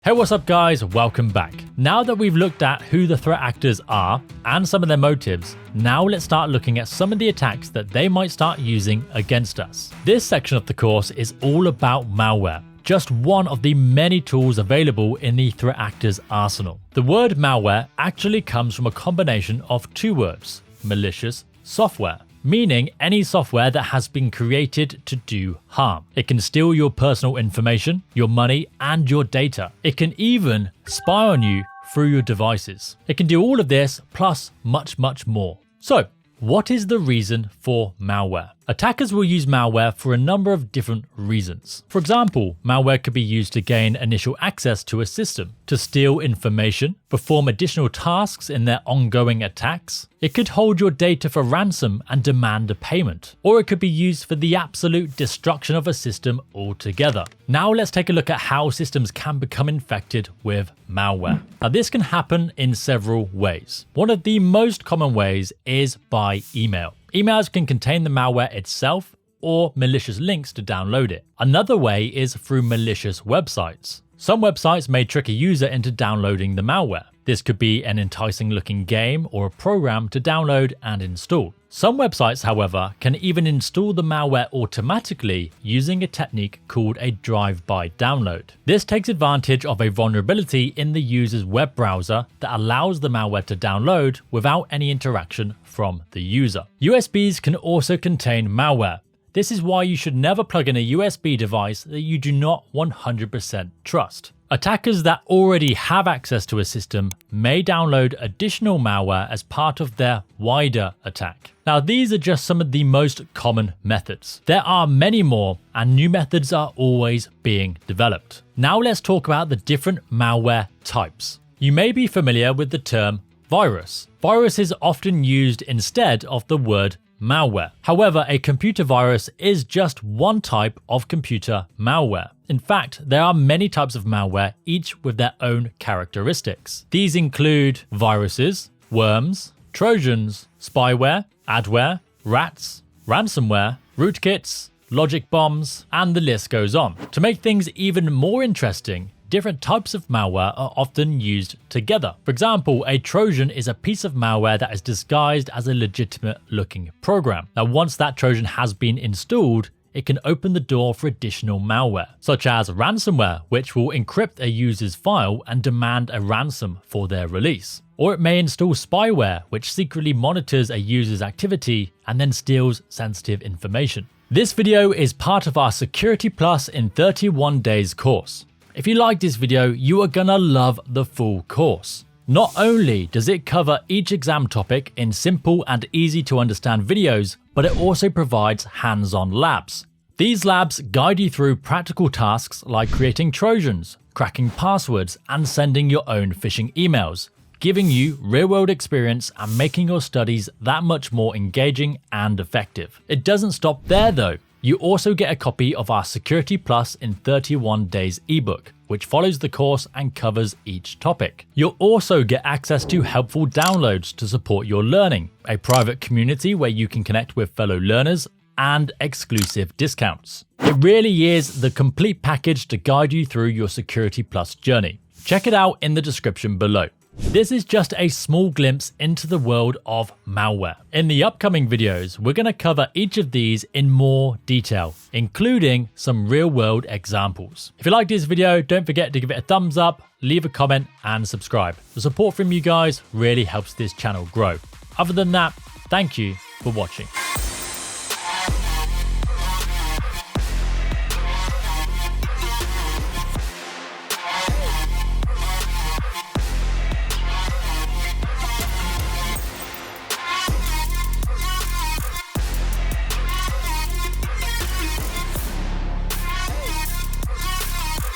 Hey, what's up guys? Welcome back. Now that we've looked at who the threat actors are and some of their motives, now let's start looking at some of the attacks that they might start using against us. This section of the course is all about malware, just one of the many tools available in the threat actors arsenal. The word malware actually comes from a combination of two words, malicious software, meaning any software that has been created to do harm. It can steal your personal information, your money, and your data. It can even spy on you through your devices. It can do all of this plus much more. So, what is the reason for malware? Attackers will use malware for a number of different reasons. For example, malware could be used to gain initial access to a system, to steal information, perform additional tasks in their ongoing attacks. It could hold your data for ransom and demand a payment, or it could be used for the absolute destruction of a system altogether. Now let's take a look at how systems can become infected with malware. Now this can happen in several ways. One of the most common ways is by email. Emails can contain the malware itself or malicious links to download it. Another way is through malicious websites. Some websites may trick a user into downloading the malware. This could be an enticing looking game or a program to download and install. Some websites, however, can even install the malware automatically using a technique called a drive-by download. This takes advantage of a vulnerability in the user's web browser that allows the malware to download without any interaction from the user. USBs can also contain malware. This is why you should never plug in a USB device that you do not 100% trust. Attackers that already have access to a system may download additional malware as part of their wider attack. Now, these are just some of the most common methods. There are many more, and new methods are always being developed. Now let's talk about the different malware types. You may be familiar with the term virus. Virus is often used instead of the word malware. However, a computer virus is just one type of computer malware. In fact, there are many types of malware, each with their own characteristics. These include viruses, worms, trojans, spyware, adware, rats, ransomware, rootkits, logic bombs, and the list goes on. To make things even more interesting, different types of malware are often used together. For example, a Trojan is a piece of malware that is disguised as a legitimate looking program. Now, once that Trojan has been installed, it can open the door for additional malware, such as ransomware, which will encrypt a user's file and demand a ransom for their release. Or it may install spyware, which secretly monitors a user's activity and then steals sensitive information. This video is part of our Security Plus in 31 Days course. If you like this video, you are gonna love the full course. Not only does it cover each exam topic in simple and easy to understand videos, but it also provides hands-on labs. These labs guide you through practical tasks like creating Trojans, cracking passwords, and sending your own phishing emails, giving you real-world experience and making your studies that much more engaging and effective. It doesn't stop there though. You also get a copy of our Security Plus in 31 Days ebook, which follows the course and covers each topic. You'll also get access to helpful downloads to support your learning, a private community where you can connect with fellow learners, and exclusive discounts. It really is the complete package to guide you through your Security Plus journey. Check it out in the description below. This is just a small glimpse into the world of malware. In the upcoming videos, we're going to cover each of these in more detail, including some real-world examples. If you like this video, don't forget to give it a thumbs up, leave a comment, and subscribe. The support from you guys really helps this channel grow. Other than that, thank you for watching.